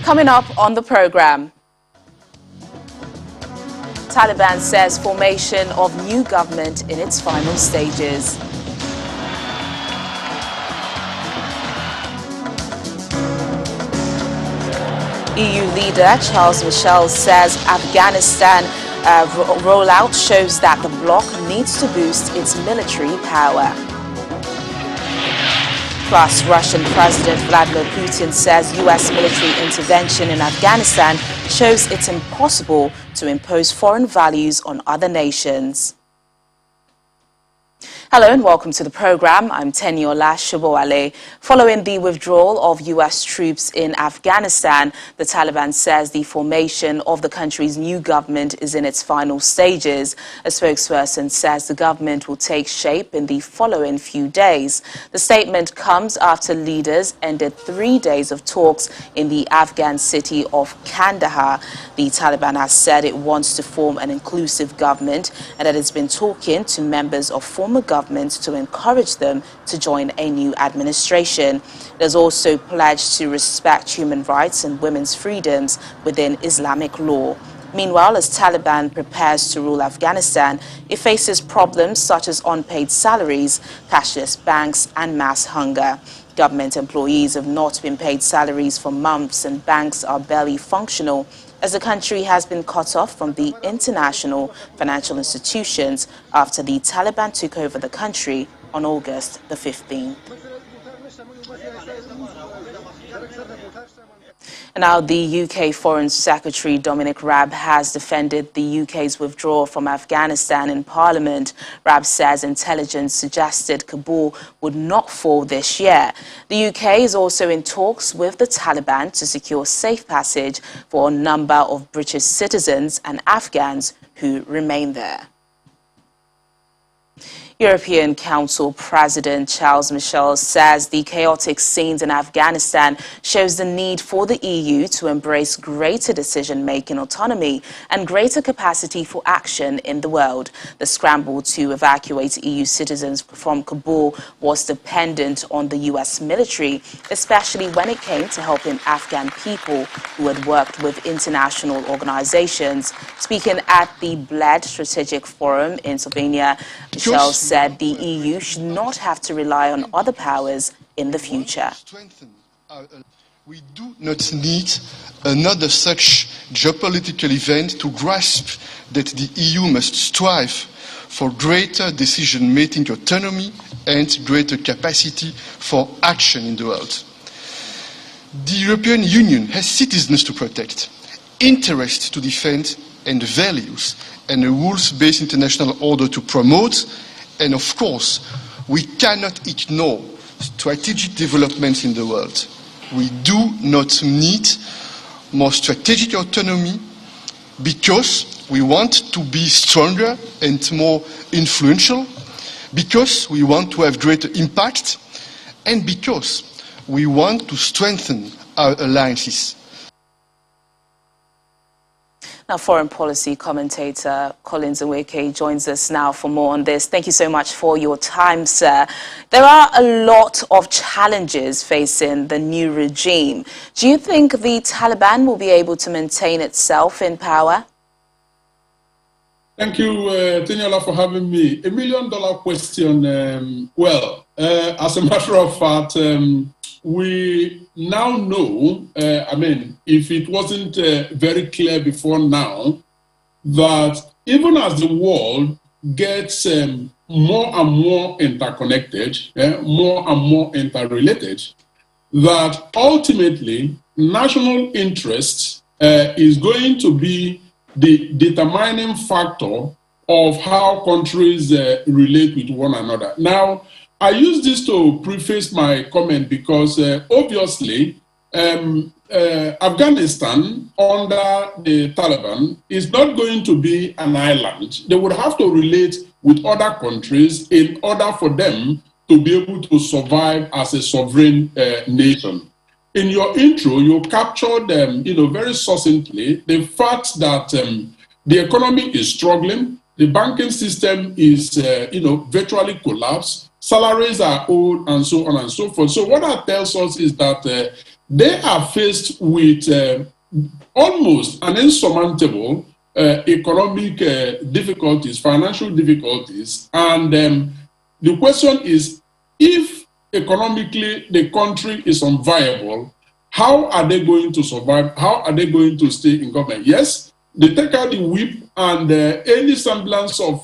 Coming up on the program, Taliban says formation of new government in its final stages. EU leader Charles Michel says Afghanistan rollout shows that the bloc needs to boost its military power. Plus, Russian President Vladimir Putin says U.S. military intervention in Afghanistan shows it's impossible to impose foreign values on other nations. Hello and welcome to the program. I'm Teniola Shobowale. Following the withdrawal of U.S. troops in Afghanistan, the Taliban says the formation of the country's new government is in its final stages. A spokesperson says the government will take shape in the following few days. The statement comes after leaders ended 3 days of talks in the Afghan city of Kandahar. The Taliban has said it wants to form an inclusive government and that it's been talking to members of former governments to encourage them to join a new administration. It has also pledged to respect human rights and women's freedoms within Islamic law. Meanwhile, as Taliban prepares to rule Afghanistan, it faces problems such as unpaid salaries, cashless banks, and mass hunger. Government employees have not been paid salaries for months and banks are barely functional, as the country has been cut off from the international financial institutions after the Taliban took over the country on August the 15th. And now the UK Foreign Secretary Dominic Raab has defended the UK's withdrawal from Afghanistan in Parliament. Raab says intelligence suggested Kabul would not fall this year. The UK is also in talks with the Taliban to secure safe passage for a number of British citizens and Afghans who remain there. European Council President Charles Michel says the chaotic scenes in Afghanistan shows the need for the EU to embrace greater decision-making autonomy and greater capacity for action in the world. The scramble to evacuate EU citizens from Kabul was dependent on the US military, especially when it came to helping Afghan people who had worked with international organizations. Speaking at the Bled Strategic Forum in Slovenia, Michel said the EU should not have to rely on other powers in the future. We do not need another such geopolitical event to grasp that the EU must strive for greater decision-making autonomy and greater capacity for action in the world. The European Union has citizens to protect, interests to defend, and values and a rules-based international order to promote. And of course, we cannot ignore strategic developments in the world. We do not need more strategic autonomy because we want to be stronger and more influential, because we want to have greater impact, and because we want to strengthen our alliances. Now, foreign policy commentator Collins Nweke joins us now for more on this. Thank you so much for your time, sir. There are a lot of challenges facing the new regime. Do you think the Taliban will be able to maintain itself in power? Thank you, Teniola, for having me. $1 million question. As a matter of fact, we now know, if it wasn't very clear before now, that even as the world gets more and more interconnected, more and more interrelated, that ultimately national interest is going to be the determining factor of how countries relate with one another. Now, I use this to preface my comment because obviously Afghanistan under the Taliban is not going to be an island. They would have to relate with other countries in order for them to be able to survive as a sovereign nation. In your intro, you captured very succinctly the fact that the economy is struggling, the banking system is virtually collapsed, salaries are owed, and so on and so forth. So what that tells us is that they are faced with almost an insurmountable economic difficulties, financial difficulties. And the question is, if economically the country is unviable, how are they going to survive? How are they going to stay in government? Yes, they take out the whip, and any semblance of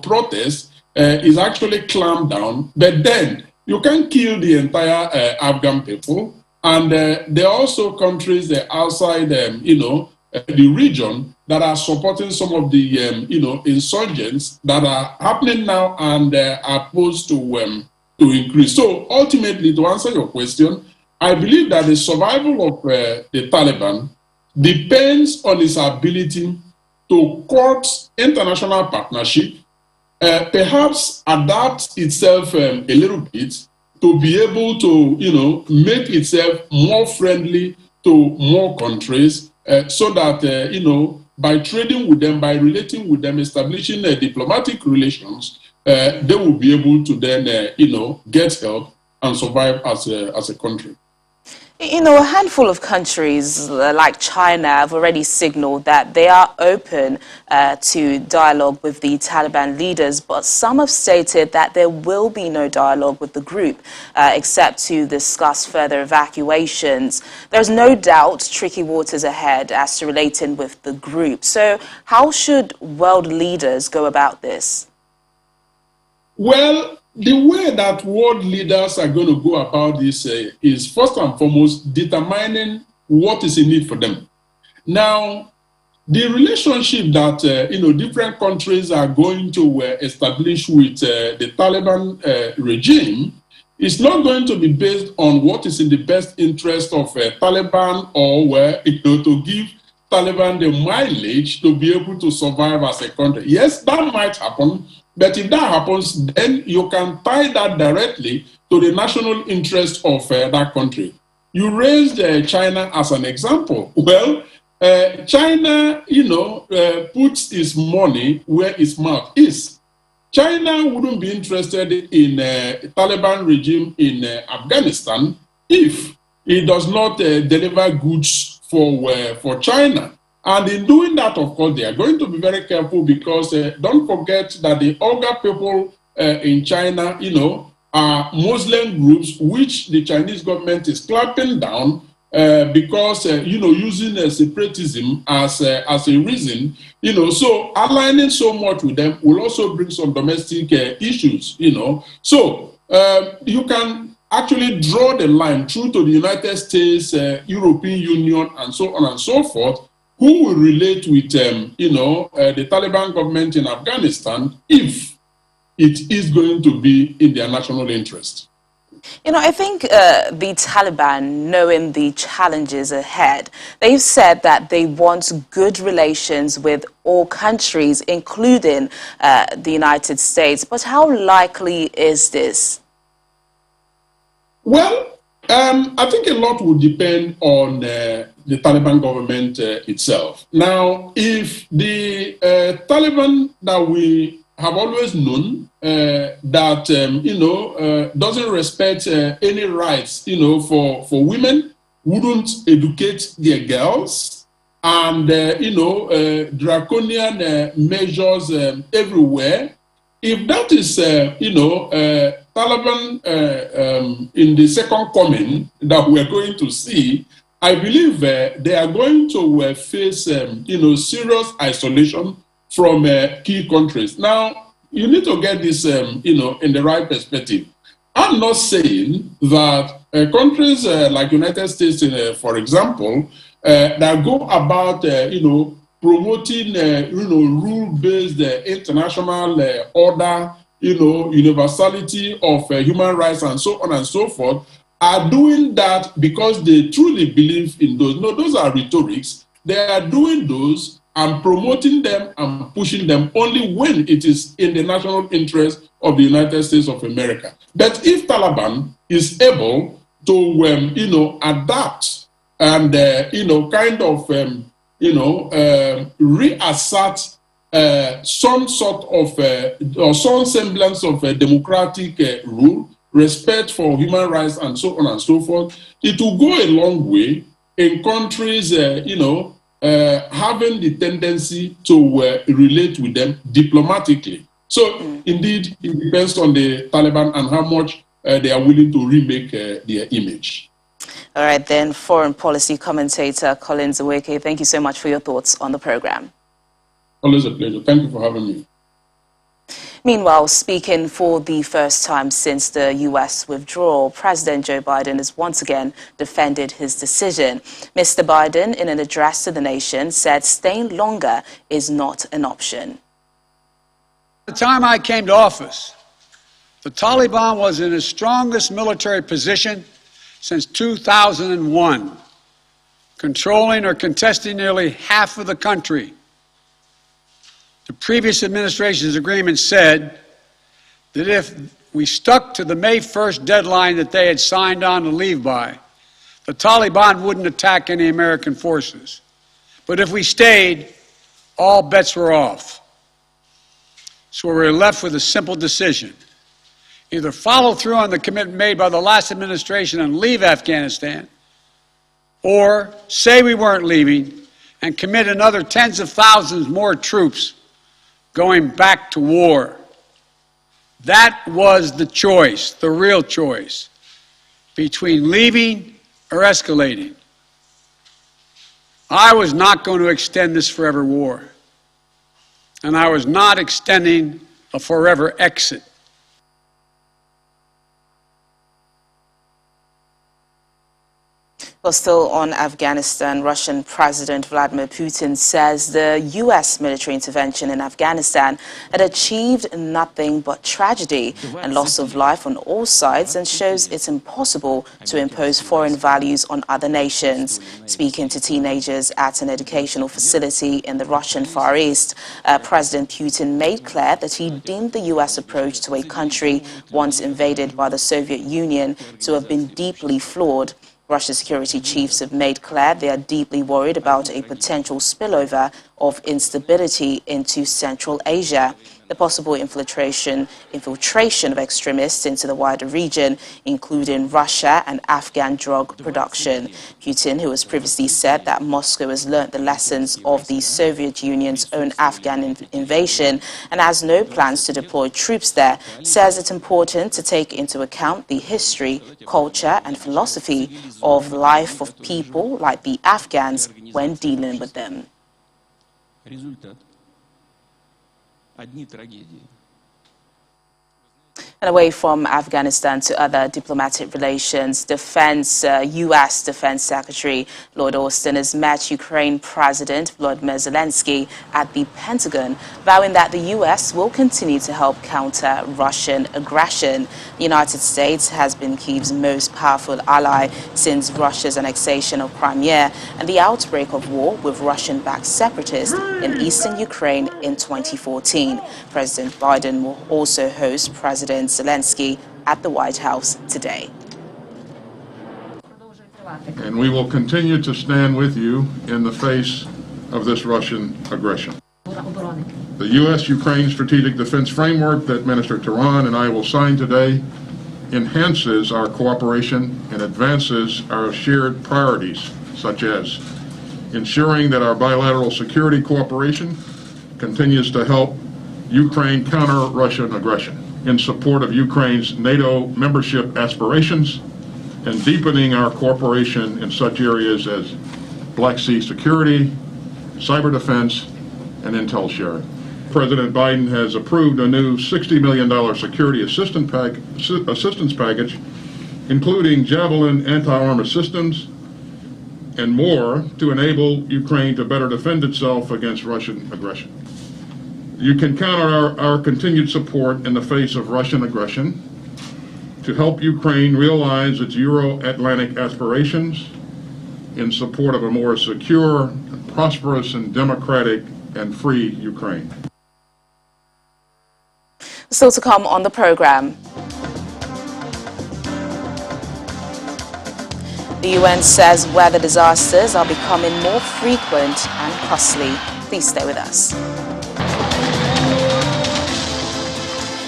protest is actually clamped down. But then you can't kill the entire Afghan people. And there are also countries outside, the region that are supporting some of the, insurgents that are happening now and are posed to increase. So ultimately, to answer your question, I believe that the survival of the Taliban depends on its ability to court international partnership, perhaps adapt itself a little bit to be able to, make itself more friendly to more countries, so that, by trading with them, by relating with them, establishing diplomatic relations, they will be able to then, get help and survive as a country. You know, a handful of countries like China have already signaled that they are open to dialogue with the Taliban leaders, but some have stated that there will be no dialogue with the group except to discuss further evacuations. There's no doubt tricky waters ahead as to relating with the group. So how should world leaders go about this? Well, the way that world leaders are going to go about this is first and foremost determining what is in it for them. Now, the relationship that different countries are going to establish with the Taliban regime is not going to be based on what is in the best interest of Taliban, or to give Taliban the mileage to be able to survive as a country. Yes, that might happen. But if that happens, then you can tie that directly to the national interest of that country. You raised China as an example. Well, China, puts its money where its mouth is. China wouldn't be interested in Taliban regime in Afghanistan if it does not deliver goods for China. And in doing that, of course, they are going to be very careful, because don't forget that the Uyghur people in China, are Muslim groups which the Chinese government is clamping down because, using separatism as a reason, so aligning so much with them will also bring some domestic issues, So you can actually draw the line through to the United States, European Union, and so on and so forth, who will relate with, the Taliban government in Afghanistan if it is going to be in their national interest. I think the Taliban, knowing the challenges ahead, they've said that they want good relations with all countries, including the United States. But how likely is this? Well, I think a lot will depend on the Taliban government itself. Now, if the Taliban that we have always known that doesn't respect any rights, for women, wouldn't educate their girls, and draconian measures everywhere. If that is Taliban in the second coming that we're going to see, I believe they are going to face serious isolation from key countries. Now, you need to get this in the right perspective. I'm not saying that countries like United States, for example, that go about promoting rule-based international order, universality of human rights, and so on and so forth, are doing that because they truly believe in those. No, those are rhetorics. They are doing those and promoting them and pushing them only when it is in the national interest of the United States of America. But if Taliban is able to, adapt and, kind of, reassert some sort of, or some semblance of democratic rule, respect for human rights, and so on and so forth, it will go a long way in countries, having the tendency to relate with them diplomatically. So, indeed, it depends on the Taliban and how much they are willing to remake their image. All right, then, foreign policy commentator Colin Zaweke, thank you so much for your thoughts on the program. Always a pleasure. Thank you for having me. Meanwhile, speaking for the first time since the U.S. withdrawal, President Joe Biden has once again defended his decision. Mr. Biden, in an address to the nation, said staying longer is not an option. At the time I came to office, the Taliban was in its strongest military position since 2001, controlling or contesting nearly half of the country. The previous administration's agreement said that if we stuck to the May 1st deadline that they had signed on to leave by, the Taliban wouldn't attack any American forces. But if we stayed, all bets were off. So we were left with a simple decision. Either follow through on the commitment made by the last administration and leave Afghanistan, or say we weren't leaving and commit another tens of thousands more troops going back to war. That was the choice, the real choice, between leaving or escalating. I was not going to extend this forever war, and I was not extending a forever exit. Well, still on Afghanistan, Russian President Vladimir Putin says the U.S. military intervention in Afghanistan had achieved nothing but tragedy and loss of life on all sides, and shows it's impossible to impose foreign values on other nations. Speaking to teenagers at an educational facility in the Russian Far East, President Putin made clear that he deemed the U.S. approach to a country once invaded by the Soviet Union to have been deeply flawed. Russia's security chiefs have made clear they are deeply worried about a potential spillover of instability into Central Asia. The possible infiltration of extremists into the wider region, including Russia and Afghan drug production. Putin, who has previously said that Moscow has learnt the lessons of the Soviet Union's own Afghan invasion and has no plans to deploy troops there, says it's important to take into account the history, culture and philosophy of life of people like the Afghans when dealing with them. Одни трагедии. And away from Afghanistan to other diplomatic relations, U.S. Defense Secretary Lloyd Austin has met Ukraine President Volodymyr Zelensky at the Pentagon, vowing that the U.S. will continue to help counter Russian aggression. The United States has been Kyiv's most powerful ally since Russia's annexation of Crimea and the outbreak of war with Russian-backed separatists in eastern Ukraine in 2014. President Biden will also host President Zelensky at the White House today. And we will continue to stand with you in the face of this Russian aggression. The U.S.-Ukraine Strategic Defense Framework that Minister Tehran and I will sign today enhances our cooperation and advances our shared priorities, such as ensuring that our bilateral security cooperation continues to help Ukraine counter Russian aggression, in support of Ukraine's NATO membership aspirations, and deepening our cooperation in such areas as Black Sea security, cyber defense, and intel sharing. President Biden has approved a new $60 million security assistance package, including Javelin anti-armor systems and more, to enable Ukraine to better defend itself against Russian aggression. You can count on our continued support in the face of Russian aggression to help Ukraine realize its Euro-Atlantic aspirations in support of a more secure, prosperous, and democratic and free Ukraine. Still to come on the program. The UN says weather disasters are becoming more frequent and costly. Please stay with us.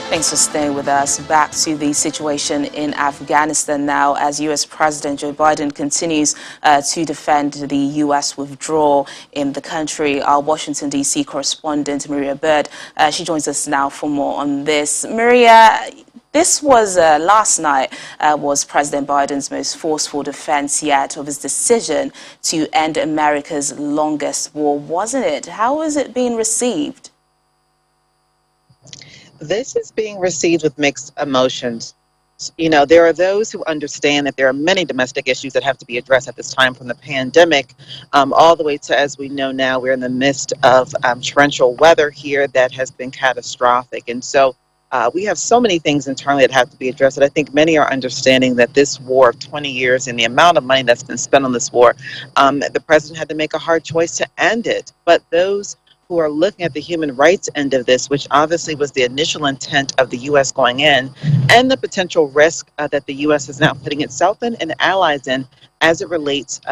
Thank Thanks for staying with us. Back to the situation in Afghanistan now, as U.S. President Joe Biden continues to defend the U.S. withdrawal in the country. Our Washington, D.C. correspondent, Maria Bird, she joins us now for more on this. Maria, this was last night was President Biden's most forceful defense yet of his decision to end America's longest war, wasn't it? How is it being received? This is being received with mixed emotions. You know, there are those who understand that there are many domestic issues that have to be addressed at this time, from the pandemic all the way to, as we know now, we're in the midst of torrential weather here that has been catastrophic. And so we have so many things internally that have to be addressed. And I think many are understanding that this war of 20 years and the amount of money that's been spent on this war, the president had to make a hard choice to end it. But those who are looking at the human rights end of this, which obviously was the initial intent of the U.S. going in, and the potential risk that the U.S. is now putting itself in and allies in as it relates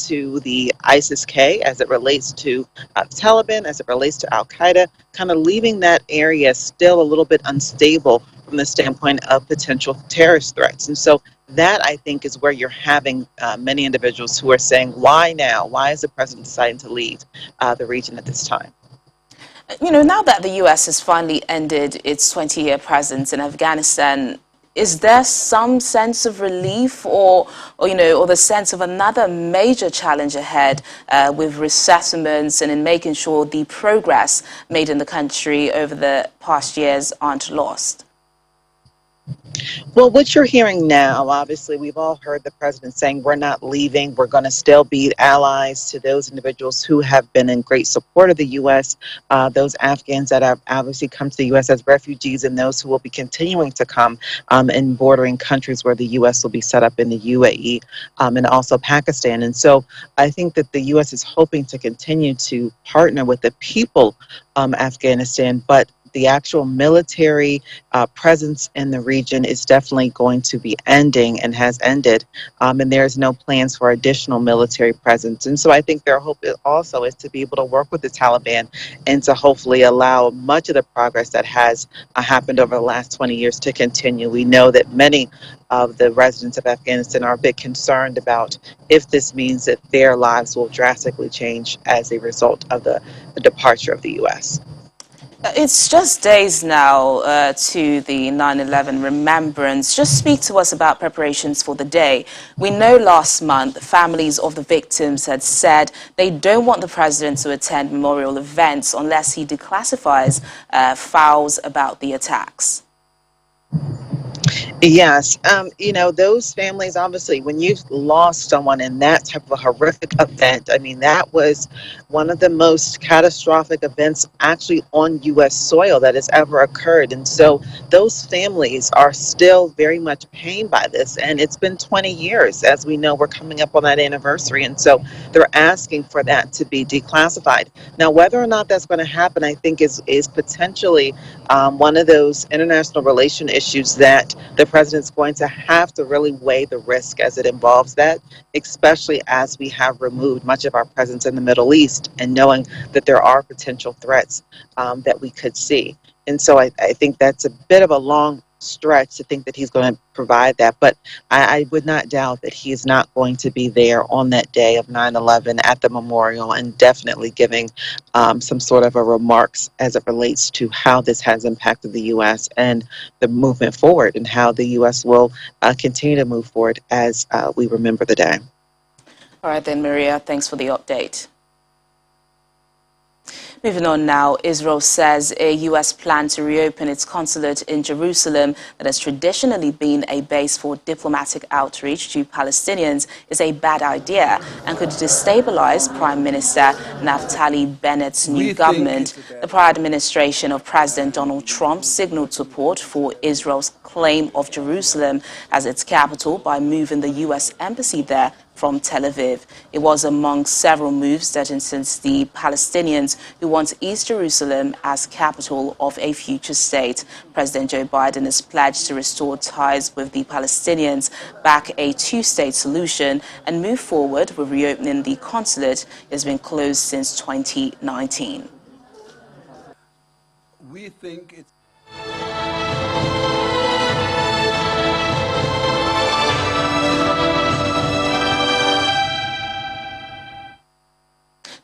to the ISIS-K, as it relates to Taliban, as it relates to Al-Qaeda, kind of leaving that area still a little bit unstable from the standpoint of potential terrorist threats. And so that, I think, is where you're having many individuals who are saying, why now? Why is the president deciding to leave the region at this time? You know, now that the U.S. has finally ended its 20-year presence in Afghanistan, is there some sense of relief or the sense of another major challenge ahead with resettlements and in making sure the progress made in the country over the past years aren't lost? Well, what you're hearing now, obviously, we've all heard the president saying we're not leaving. We're going to still be allies to those individuals who have been in great support of the U.S., those Afghans that have obviously come to the U.S. as refugees, and those who will be continuing to come in bordering countries where the U.S. will be set up in the UAE and also Pakistan. And so I think that the U.S. is hoping to continue to partner with the people of Afghanistan, but the actual military presence in the region is definitely going to be ending and has ended, and there's no plans for additional military presence. And so I think their hope also is to be able to work with the Taliban and to hopefully allow much of the progress that has happened over the last 20 years to continue. We know that many of the residents of Afghanistan are a bit concerned about if this means that their lives will drastically change as a result of the departure of the U.S. It's just days now to the 9/11 remembrance. Just speak to us about preparations for the day. We know last month families of the victims had said they don't want the president to attend memorial events unless he declassifies files about the attacks. Yes. You know, those families, obviously, when you've lost someone in that type of a horrific event, I mean, that was one of the most catastrophic events actually on U.S. soil that has ever occurred. And so those families are still very much pained by this. And it's been 20 years. As we know, we're coming up on that anniversary. And so they're asking for that to be declassified. Now, whether or not that's going to happen, I think is potentially one of those international relation issues that the president's going to have to really weigh the risk as it involves that, especially as we have removed much of our presence in the Middle East and knowing that there are potential threats that we could see. And so I think that's a bit of a long stretch to think that he's going to provide that. But I would not doubt that he is not going to be there on that day of 9/11 at the memorial and definitely giving some sort of a remarks as it relates to how this has impacted the U.S. and the movement forward and how the U.S. will continue to move forward as we remember the day. All right then, Maria, thanks for the update. Moving on now, Israel says a U.S. plan to reopen its consulate in Jerusalem that has traditionally been a base for diplomatic outreach to Palestinians is a bad idea and could destabilize Prime Minister Naftali Bennett's new government. The prior administration of President Donald Trump signaled support for Israel's claim of Jerusalem as its capital by moving the U.S. embassy there from Tel Aviv. It was among several moves that incensed the Palestinians who want East Jerusalem as capital of a future state. President Joe Biden has pledged to restore ties with the Palestinians, back a two-state solution, and move forward with reopening the consulate. It has been closed since 2019. We think it's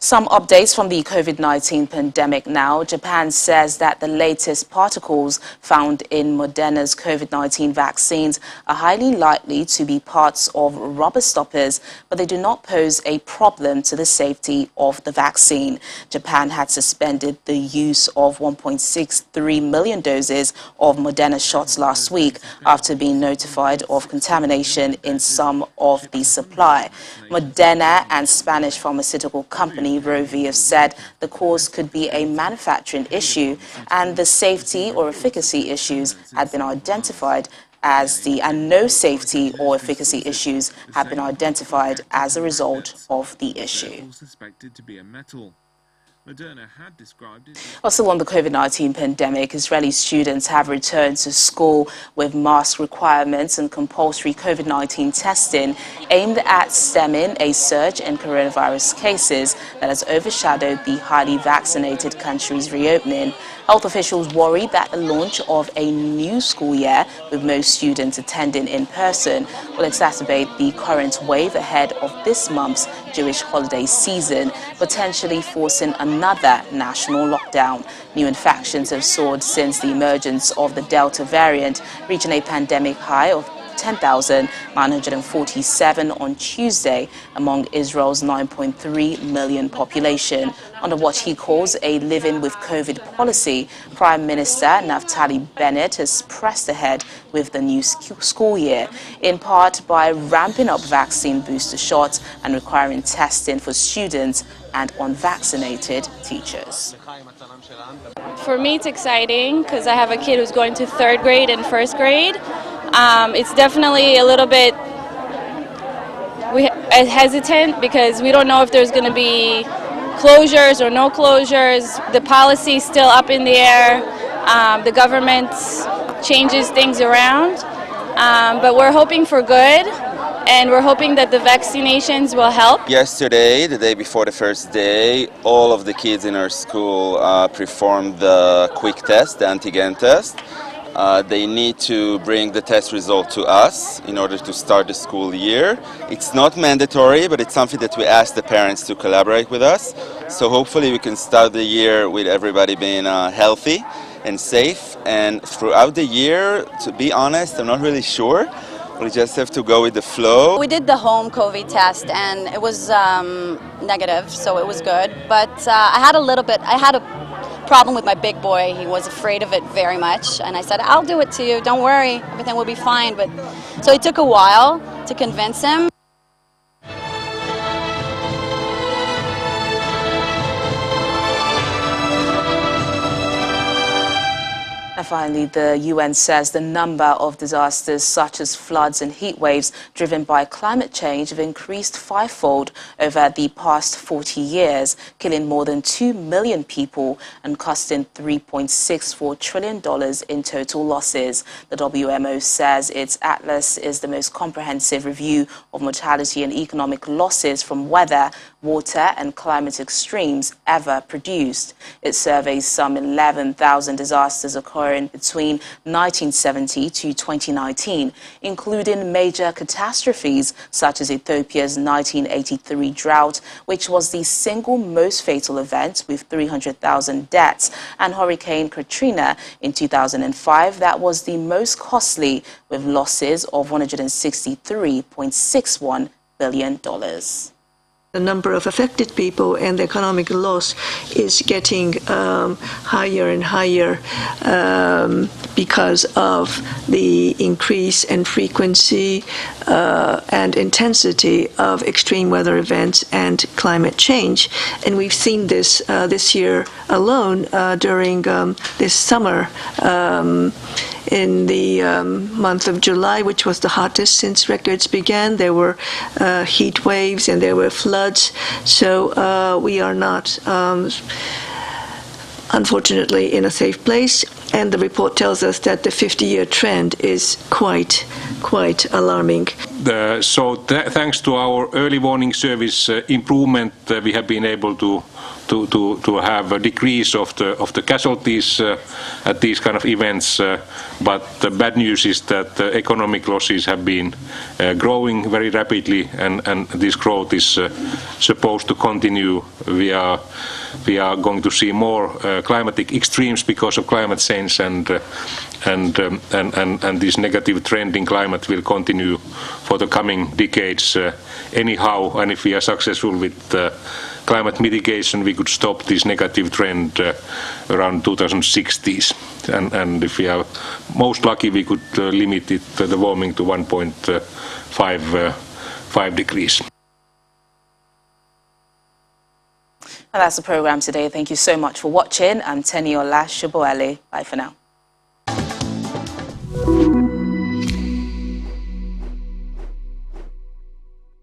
Some updates from the COVID-19 pandemic now. Japan says that the latest particles found in Moderna's COVID-19 vaccines are highly likely to be parts of rubber stoppers, but they do not pose a problem to the safety of the vaccine. Japan had suspended the use of 1.63 million doses of Moderna shots last week after being notified of contamination in some of the supply. Moderna and Spanish pharmaceutical company Rovi have said the cause could be a manufacturing issue, and the safety or efficacy issues had been identified and no safety or efficacy issues have been identified as a result of the issue. Also on the COVID-19 pandemic, Israeli students have returned to school with mask requirements and compulsory COVID-19 testing aimed at stemming a surge in coronavirus cases that has overshadowed the highly vaccinated country's reopening. Health officials worry that the launch of a new school year, with most students attending in person, will exacerbate the current wave ahead of this month's Jewish holiday season, potentially forcing another national lockdown. New infections have soared since the emergence of the Delta variant, reaching a pandemic high of 10,947 on Tuesday among Israel's 9.3 million population. Under what he calls a living with COVID policy, Prime Minister Naftali Bennett has pressed ahead with the new school year, in part by ramping up vaccine booster shots and requiring testing for students and unvaccinated teachers. For me, it's exciting because I have a kid who's going to 3rd grade and 1st grade. It's definitely a little bit hesitant because we don't know if there's going to be closures or no closures. The policy is still up in the air. The government changes things around. But we're hoping for good, and we're hoping that the vaccinations will help. Yesterday, the day before the first day, all of the kids in our school performed the quick test, the antigen test. They need to bring the test result to us in order to start the school year. It's not mandatory, but it's something that we ask the parents to collaborate with us. So hopefully we can start the year with everybody being healthy and safe. And throughout the year, to be honest, I'm not really sure. We just have to go with the flow. We did the home COVID test and it was negative, so it was good. But I had a problem with my big boy. He was afraid of it very much, and I said, I'll do it to you, don't worry, everything will be fine. But so it took a while to convince him. And finally, the UN says the number of disasters such as floods and heat waves driven by climate change have increased fivefold over the past 40 years, killing more than 2 million people and costing $3.64 trillion in total losses. The WMO says its atlas is the most comprehensive review of mortality and economic losses from weather, water and climate extremes ever produced. It surveys some 11,000 disasters occurring between 1970 to 2019, including major catastrophes such as Ethiopia's 1983 drought, which was the single most fatal event with 300,000 deaths, and Hurricane Katrina in 2005 that was the most costly, with losses of $163.61 billion. The number of affected people and the economic loss is getting higher and higher because of the increase and frequency and intensity of extreme weather events and climate change. And we've seen this this year alone during this summer. In the month of July, which was the hottest since records began, there were heat waves and there were floods. So we are not, unfortunately, in a safe place. And the report tells us that the 50-year trend is quite alarming. Thanks to our early warning service improvement, we have been able to to have a decrease of the casualties at these kind of events. But the bad news is that economic losses have been growing very rapidly, and this growth is supposed to continue. We are going to see more climatic extremes because of climate change, and this negative trend in climate will continue for the coming decades anyhow. And if we are successful with climate mitigation, we could stop this negative trend around 2060s. And if we are most lucky, we could limit the warming to 1.5 degrees. And that's the program today. Thank you so much for watching. I'm Teniola Shiboale. Bye for now.